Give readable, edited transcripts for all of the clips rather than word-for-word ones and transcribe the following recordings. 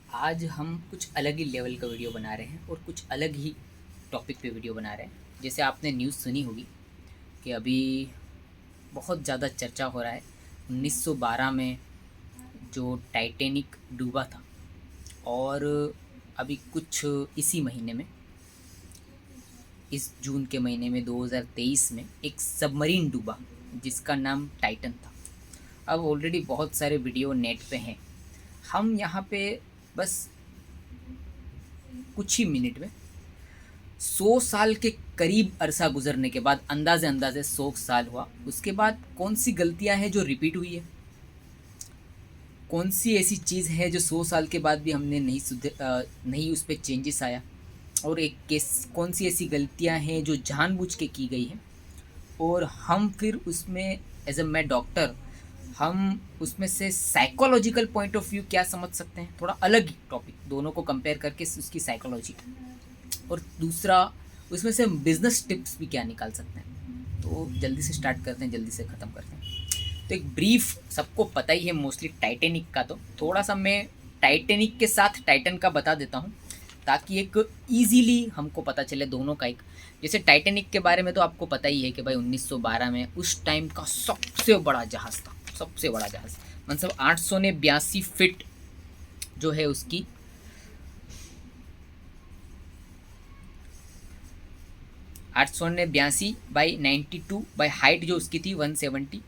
आज हम कुछ अलग ही लेवल का वीडियो बना रहे हैं और कुछ अलग ही टॉपिक पे वीडियो बना रहे हैं। जैसे आपने न्यूज़ सुनी होगी कि अभी बहुत ज़्यादा चर्चा हो रहा है 1912 में जो टाइटैनिक डूबा था। और अभी कुछ इसी महीने में, इस जून के महीने में 2023 में एक सबमरीन डूबा जिसका नाम टाइटन था। अब ऑलरेडी बहुत सारे वीडियो नेट पे हैं। हम यहाँ पे बस कुछ ही मिनट में 100 साल के करीब अरसा गुजरने के बाद, अंदाजे 100 साल हुआ, उसके बाद कौन सी गलतियां हैं जो रिपीट हुई है, कौन सी ऐसी चीज़ है जो 100 साल के बाद भी हमने नहीं उस पर चेंजेस आया, और एक केस कौन सी ऐसी गलतियां हैं जो जानबूझ के की गई हैं, और हम फिर उसमें एज ए मैं डॉक्टर, हम उसमें से साइकोलॉजिकल पॉइंट ऑफ व्यू क्या समझ सकते हैं। थोड़ा अलग ही टॉपिक, दोनों को कंपेयर करके उसकी साइकोलॉजी, और दूसरा उसमें से हम बिजनेस टिप्स भी क्या निकाल सकते हैं। तो जल्दी से स्टार्ट करते हैं, जल्दी से ख़त्म करते हैं। तो एक ब्रीफ, सबको पता ही है मोस्टली टाइटैनिक का, तो थोड़ा सा मैं टाइटैनिक के साथ टाइटन का बता देता हूँ ताकि एक ईजीली हमको पता चले दोनों का। एक जैसे टाइटैनिक के बारे में तो आपको पता ही है कि भाई 1912 में उस टाइम का सबसे बड़ा जहाज़ था, सबसे बड़ा जहाज़, मतलब 882 फीट जो है उसकी 882 बाई हाइट जो उसकी थी 170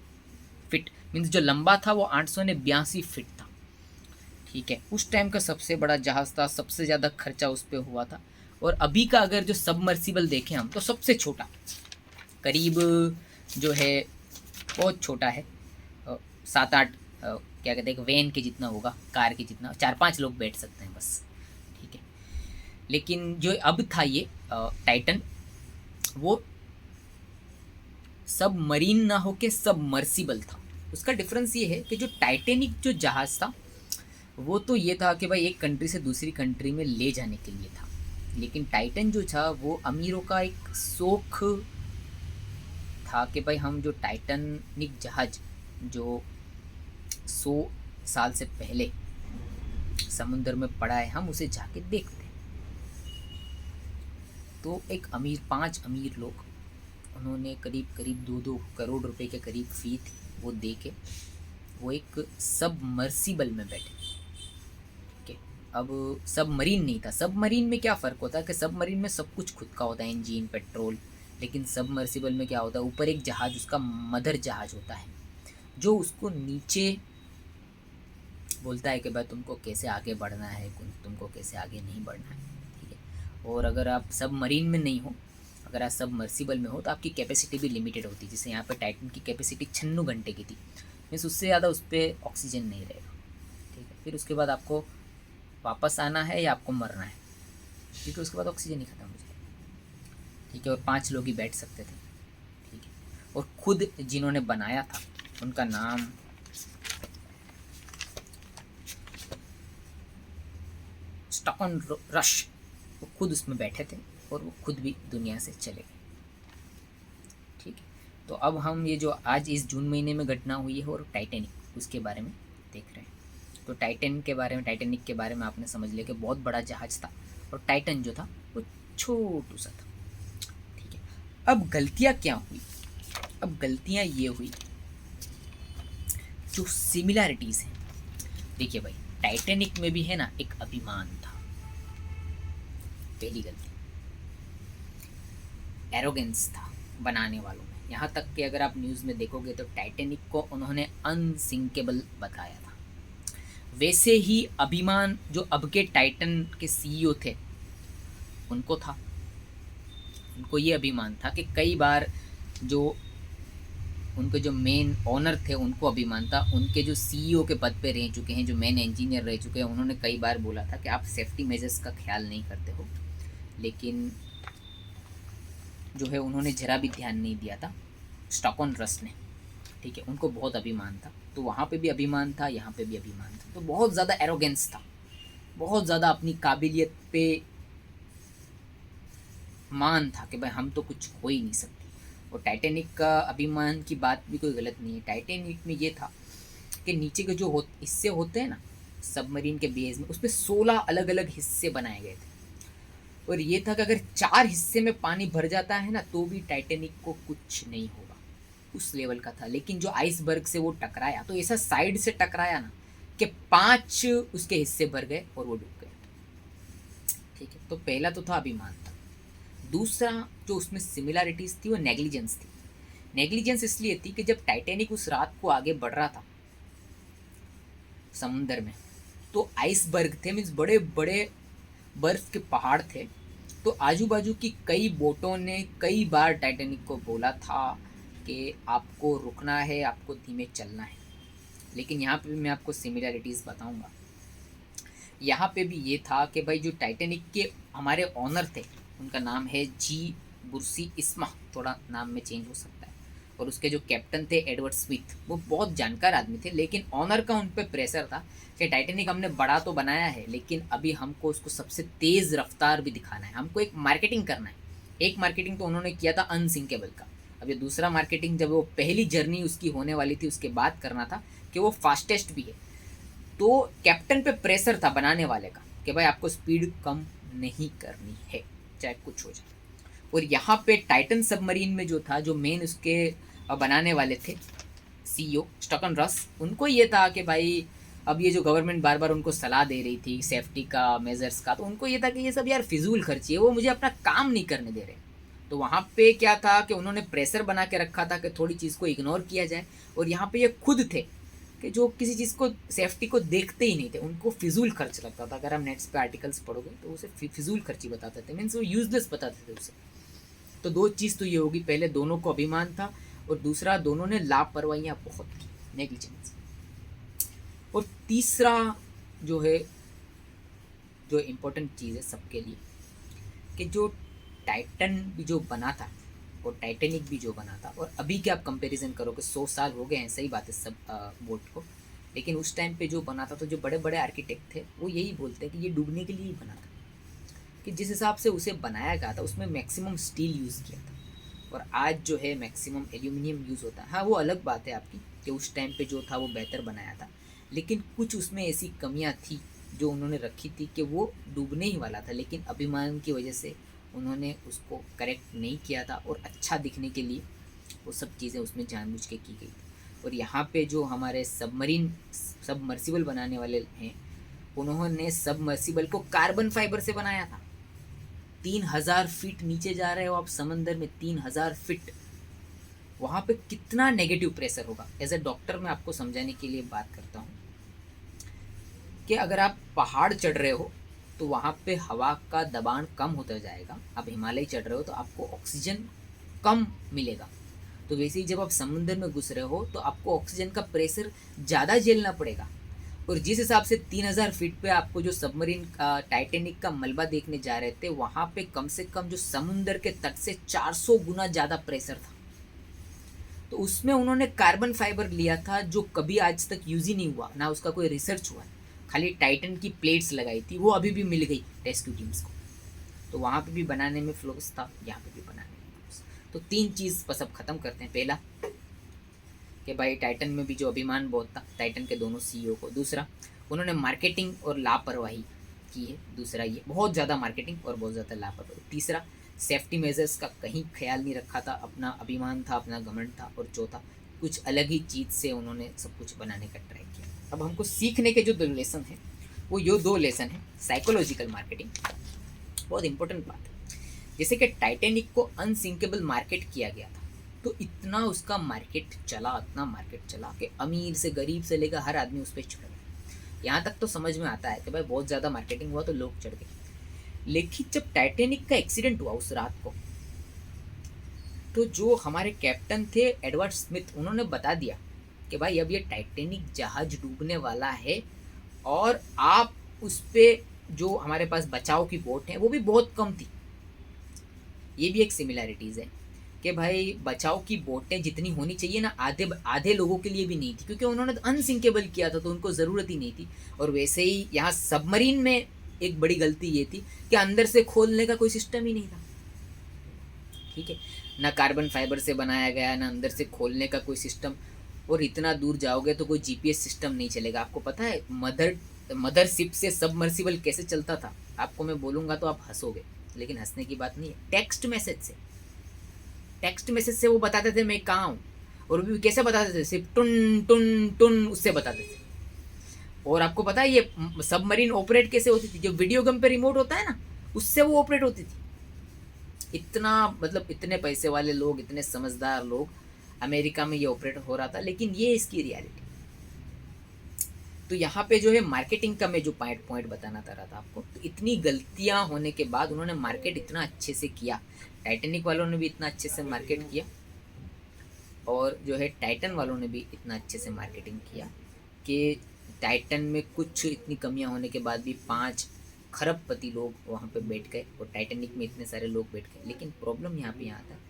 फीट, मीन्स जो लंबा था वो 882 फीट था। ठीक है, उस टाइम का सबसे बड़ा जहाज़ था, सबसे ज़्यादा खर्चा उस पर हुआ था। और अभी का अगर जो सबमर्सिबल देखें हम, तो सबसे छोटा, करीब जो है बहुत छोटा है, 7-8 क्या कहते हैं, एक वैन के जितना होगा, कार के जितना, 4-5 लोग बैठ सकते हैं बस। ठीक है, लेकिन जो अब था ये टाइटन, वो सब मरीन ना होके सबमर्सिबल था। उसका डिफरेंस ये है कि जो टाइटैनिक जो जहाज़ था वो तो ये था कि भाई एक कंट्री से दूसरी कंट्री में ले जाने के लिए था, लेकिन टाइटन जो था वो अमीरों का एक शौक था कि भाई हम जो टाइटैनिक जहाज जो 100 साल से पहले समुद्र में पड़ा है, हम उसे जाके देखते हैं। तो एक अमीर, 5 अमीर लोग, उन्होंने करीब करीब 2-2 करोड़ रुपए के करीब फ़ी थी, वो दे के वो एक सबमर्सिबल में बैठे। ठीक है, अब सबमरीन नहीं था। सबमरीन में क्या फ़र्क होता है कि सबमरीन में सब कुछ खुद का होता है, इंजन, पेट्रोल, लेकिन सबमर्सिबल में क्या होता है, ऊपर एक जहाज़, उसका मदर जहाज़ होता है जो उसको नीचे बोलता है कि भाई तुमको कैसे आगे बढ़ना है, तुमको कैसे आगे नहीं बढ़ना है। ठीक है, और अगर आप सबमरीन में नहीं हो, अगर आप सबमर्सिबल में हो, तो आपकी कैपेसिटी भी लिमिटेड होती है। जैसे यहाँ पर टाइटन की कैपेसिटी 96 घंटे की थी, मीन्स उससे ज़्यादा उस पर ऑक्सीजन नहीं रहेगा। ठीक है, फिर उसके बाद आपको वापस आना है या आपको मरना है, क्योंकि उसके बाद ऑक्सीजन ही खत्म हो जाएगा। ठीक है, और 5 लोग ही बैठ सकते थे। ठीक है, और खुद जिन्होंने बनाया था उनका नाम स्टॉकन रश, वो खुद उसमें बैठे थे और वो खुद भी दुनिया से चले गए। ठीक है, तो अब हम ये जो आज इस जून महीने में घटना हुई है और टाइटैनिक, उसके बारे में देख रहे हैं। तो टाइटैनिक के बारे में आपने समझ लिया कि बहुत बड़ा जहाज था, और टाइटन जो था वो छोटू सा था। ठीक है, अब गलतियाँ क्या हुई, अब गलतियाँ ये हुई जो सिमिलैरिटीज़ हैं। देखिए भाई, टाइटैनिक में भी है ना एक अभिमान था। पहली गलती एरोगेंस था बनाने वालों में। यहाँ तक कि अगर आप न्यूज़ में देखोगे तो टाइटैनिक को उन्होंने अनसिंकेबल बताया था। वैसे ही अभिमान जो अब के टाइटन के सीईओ थे उनको था। उनको ये अभिमान था कि कई बार जो उनके जो मेन ओनर थे उनको अभिमान था, उनके जो सीईओ के पद पे रह चुके हैं, जो मेन इंजीनियर रह चुके हैं, उन्होंने कई बार बोला था कि आप सेफ्टी मेजर्स का ख्याल नहीं करते हो, लेकिन जो है उन्होंने ज़रा भी ध्यान नहीं दिया था स्टॉकन रस ने। ठीक है, उनको बहुत अभिमान था, तो वहाँ पे भी अभिमान था, यहाँ पे भी अभिमान था। तो बहुत ज़्यादा एरोगेंस था, बहुत ज़्यादा अपनी काबिलियत पे मान था कि भाई हम तो कुछ हो ही नहीं सकते। और टाइटैनिक का अभिमान की बात भी कोई गलत नहीं है। टाइटैनिक में ये था कि नीचे के जो हिस्से होते हैं ना, सबमरीन के बेस में, उसमें 16 अलग अलग हिस्से बनाए गए थे। और ये था कि अगर 4 हिस्से में पानी भर जाता है ना तो भी टाइटेनिक को कुछ नहीं होगा, उस लेवल का था। लेकिन जो आइसबर्ग से वो टकराया तो ऐसा साइड से टकराया ना कि 5 उसके हिस्से भर गए और वो डूब गए। ठीक है, तो पहला तो था अभिमान था। दूसरा जो उसमें सिमिलैरिटीज थी वो नेग्लिजेंस थी। नेग्लिजेंस इसलिए थी कि जब टाइटेनिक उस रात को आगे बढ़ रहा था समुंदर में, तो आइसबर्ग थे, मीन्स बड़े बड़े बर्फ के पहाड़ थे। तो आजू बाजू की कई बोटों ने कई बार टाइटेनिक को बोला था कि आपको रुकना है, आपको धीमे चलना है। लेकिन यहाँ पे भी मैं आपको सिमिलैरिटीज़ बताऊँगा। यहाँ पे भी ये था कि भाई जो टाइटेनिक के हमारे ऑनर थे उनका नाम है जी बुर्सी इस्मा, थोड़ा नाम में चेंज हो सकता है। और उसके जो कैप्टन थे एडवर्ड स्मिथ, वो बहुत जानकार आदमी थे, लेकिन ऑनर का उन पर प्रेशर था कि टाइटेनिक हमने बड़ा तो बनाया है लेकिन अभी हमको उसको सबसे तेज़ रफ्तार भी दिखाना है, हमको एक मार्केटिंग करना है। एक मार्केटिंग तो उन्होंने किया था अनसिंकेबल का, अब ये दूसरा मार्केटिंग जब वो पहली जर्नी उसकी होने वाली थी उसके बाद करना था कि वो फास्टेस्ट भी है। तो कैप्टन पे प्रेशर था बनाने वाले का कि भाई आपको स्पीड कम नहीं करनी है चाहे कुछ हो जाए। और यहाँ पे टाइटन सबमरीन में जो था, जो मेन उसके बनाने वाले थे सीईओ स्टॉकन रस, उनको ये था कि भाई अब ये जो गवर्नमेंट बार बार उनको सलाह दे रही थी सेफ्टी का मेजर्स का, तो उनको ये था कि ये सब यार फिजूल खर्ची है, वो मुझे अपना काम नहीं करने दे रहे। तो वहाँ पे क्या था कि उन्होंने प्रेशर बना के रखा था कि थोड़ी चीज़ को इग्नोर किया जाए। और यहाँ पे ये खुद थे कि जो किसी चीज़ को सेफ्टी को देखते ही नहीं थे, उनको फिजूल खर्च लगता था। अगर हम नेट्स पे आर्टिकल्स पढ़ोगे तो उसे फिजूल खर्ची बताते थे, मीन्स वो यूजलेस बताते थे उसे। तो दो चीज़ तो ये होगी, पहले दोनों को अभिमान था और दूसरा दोनों ने लापरवाहियाँ बहुत की, नेग्लिजेंस। और तीसरा जो है, जो इम्पोर्टेंट चीज़ है सबके लिए, कि जो टाइटन भी जो बना था और टाइटेनिक भी जो बना था, और अभी के आप कंपैरिजन करोगे 100 साल हो गए हैं, सही बात है सब बोट को, लेकिन उस टाइम पे जो बना था तो जो बड़े बड़े आर्किटेक्ट थे वो यही बोलते हैं कि ये डूबने के लिए ही बना था, कि जिस हिसाब से उसे बनाया गया था उसमें मैक्सिमम स्टील यूज़ किया था। और आज जो है मैक्सिमम एल्यूमिनियम यूज़ होता है। हाँ, वो अलग बात है आपकी कि उस टाइम पे जो था वो बेहतर बनाया था, लेकिन कुछ उसमें ऐसी कमियां थी जो उन्होंने रखी थी कि वो डूबने ही वाला था, लेकिन अभिमान की वजह से उन्होंने उसको करेक्ट नहीं किया था और अच्छा दिखने के लिए वो सब चीज़ें उसमें जानबूझ के की गई थी। और यहाँ पे जो हमारे सबमर्सिबल बनाने वाले हैं, उन्होंने सबमर्सिबल को कार्बन फाइबर से बनाया था। 3000 फीट नीचे जा रहे हो आप समंदर में, 3000 फीट, वहाँ पे कितना नेगेटिव प्रेशर होगा। एज ए डॉक्टर मैं आपको समझाने के लिए बात करता हूँ कि अगर आप पहाड़ चढ़ रहे हो तो वहाँ पे हवा का दबाव कम होता जाएगा, आप हिमालय चढ़ रहे हो तो आपको ऑक्सीजन कम मिलेगा। तो वैसे ही जब आप समुद्र में घुस रहे हो तो आपको ऑक्सीजन का प्रेशर ज़्यादा झेलना पड़ेगा। और जिस हिसाब से 3000 फीट पे आपको जो सबमरीन टाइटेनिक का मलबा देखने जा रहे थे, वहाँ पे कम से कम जो समुंदर के तट से 400 गुना ज़्यादा प्रेशर था। तो उसमें उन्होंने कार्बन फाइबर लिया था जो कभी आज तक यूज़ ही नहीं हुआ, ना उसका कोई रिसर्च हुआ, खाली टाइटन की प्लेट्स लगाई थी, वो अभी भी मिल गई रेस्क्यू टीम्स को। तो वहाँ पे भी बनाने में फ्लोस था, यहाँ पे भी बनाने में फ्लोस। तो 3 चीज़ बस अब ख़त्म करते हैं। पहला कि भाई टाइटन में भी जो अभिमान बहुत था टाइटन के दोनों सीईओ को। दूसरा, उन्होंने मार्केटिंग और लापरवाही की है। दूसरा ये बहुत ज़्यादा मार्केटिंग और बहुत ज़्यादा लापरवाही। तीसरा, सेफ्टी मेजर्स का कहीं ख्याल नहीं रखा था, अपना अभिमान था, अपना घमंड था। और चौथा, कुछ अलग ही चीज़ से उन्होंने सब कुछ बनाने का ट्राई किया। अब हमको सीखने के जो 2 लेसन हैं वो ये 2 लेसन हैं। साइकोलॉजिकल मार्केटिंग बहुत इंपॉर्टेंट बात है। जैसे कि टाइटेनिक को अनसिंकेबल मार्केट किया गया था, तो इतना उसका मार्केट चला, इतना मार्केट चला कि अमीर से गरीब से लेकर हर आदमी उस पर चढ़ गया। यहाँ तक तो समझ में आता है कि भाई बहुत ज़्यादा मार्केटिंग हुआ तो लोग चढ़ गए। लेकिन जब टाइटेनिक का एक्सीडेंट हुआ उस रात को, तो जो हमारे कैप्टन थे एडवर्ड स्मिथ, उन्होंने बता दिया कि भाई अब ये टाइटेनिक जहाज डूबने वाला है और आप उस पर जो हमारे पास बचाव की बोट है वो भी बहुत कम थी। ये भी एक सिमिलैरिटीज़ है कि भाई बचाव की बोटें जितनी होनी चाहिए ना, आधे आधे लोगों के लिए भी नहीं थी, क्योंकि उन्होंने तो अनसिंकेबल किया था तो उनको ज़रूरत ही नहीं थी। और वैसे ही यहाँ सबमरीन में एक बड़ी गलती ये थी कि अंदर से खोलने का कोई सिस्टम ही नहीं था। ठीक है, ना कार्बन फाइबर से बनाया गया, ना अंदर से खोलने का कोई सिस्टम। और इतना दूर जाओगे तो कोई जीपीएस सिस्टम नहीं चलेगा। आपको पता है मदर मदरशिप से सबमर्सिबल कैसे चलता था, आपको मैं बोलूँगा तो आप हंसोगे, लेकिन हंसने की बात नहीं है। टेक्स्ट मैसेज से वो बताते थे मैं कहाँ हूँ, और भी कैसे बताते थे, सिर्फ टुन टुन टुन उससे बताते थे। और आपको पता है ये सबमरीन ऑपरेट कैसे होती थी, जो वीडियो गेम पे रिमोट होता है ना, उससे वो ऑपरेट होती थी। इतना मतलब इतने पैसे वाले लोग, इतने समझदार लोग, अमेरिका में ये ऑपरेट हो रहा था, लेकिन ये इसकी रियलिटी। तो यहाँ पे जो है मार्केटिंग का मैं जो पॉइंट बताना चाह रहा था आपको, तो इतनी गलतियाँ होने के बाद उन्होंने मार्केट इतना अच्छे से किया, टाइटैनिक वालों ने भी इतना अच्छे से मार्केट किया, और जो है टाइटन वालों ने भी इतना अच्छे से मार्केटिंग किया कि टाइटन में कुछ इतनी कमियां होने के बाद भी 5 खरबपति लोग वहाँ पे बैठ गए, और टाइटैनिक में इतने सारे लोग बैठ गए। लेकिन प्रॉब्लम यहाँ पे आता है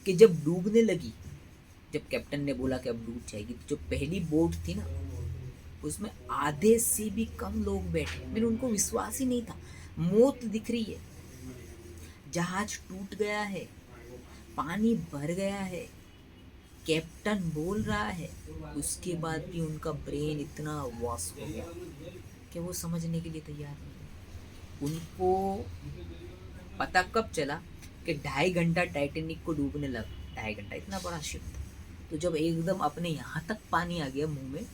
कि जब डूबने लगी, जब कैप्टन ने बोला कि अब डूब जाएगी, तो जो पहली बोट थी ना, उसमें आधे से भी कम लोग बैठे। मैंने उनको विश्वास ही नहीं था, मौत दिख रही है, जहाज टूट गया है, पानी भर गया है, कैप्टन बोल रहा है, उसके बाद भी उनका ब्रेन इतना वॉश हो गया कि वो समझने के लिए तैयार नहीं। उनको पता कब चला कि 2.5 घंटा टाइटेनिक को डूबने लगा, 2.5 घंटा, इतना बड़ा शिप था। तो जब एकदम अपने यहाँ तक पानी आ गया मुंह में,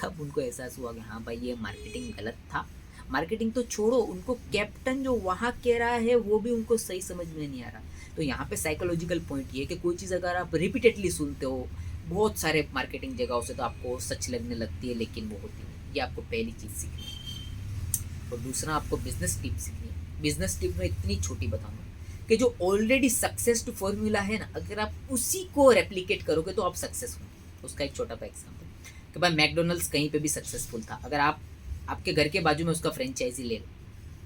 तब उनको एहसास हुआ कि हाँ भाई ये मार्केटिंग गलत था। मार्केटिंग तो छोड़ो, उनको कैप्टन जो वहाँ कह रहा है वो भी उनको सही समझ में नहीं आ रहा। तो यहाँ पे साइकोलॉजिकल पॉइंट ये कि कोई चीज़ अगर आप रिपीटेडली सुनते हो बहुत सारे मार्केटिंग जगहों से, तो आपको सच लगने लगती है, लेकिन वो होती नहीं। ये आपको पहली चीज़ सीखनी है। और दूसरा आपको बिजनेस टिप सीखनी है। बिजनेस टिप में इतनी छोटी बताऊँगा कि जो ऑलरेडी सक्सेस फॉर्मूला है ना, अगर आप उसी को रेप्लिकेट करोगे तो आप सक्सेस हो। उसका एक छोटा सा एग्जाम्पल कि भाई मैकडोनल्ड्स कहीं पे भी सक्सेसफुल था, अगर आप आपके घर के बाजू में उसका फ्रेंचाइजी ले लो,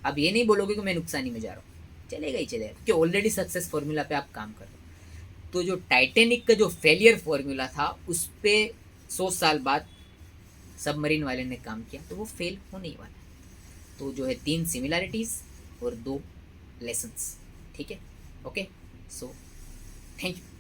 आप ये नहीं बोलोगे कि मैं नुकसानी में जा रहा हूँ, चलेगा ही चलेगा, क्योंकि ऑलरेडी सक्सेस फॉर्मूला पे आप काम कर रहे हो। तो जो टाइटेनिक का जो फेलियर फॉर्मूला था, उस पर 100 साल बाद सबमरीन वाले ने काम किया, तो वो फेल होने ही वाला है। तो जो है 3 सिमिलैरिटीज़ और 2 लेसन्स, ठीक है, ओके, सो थैंक यू।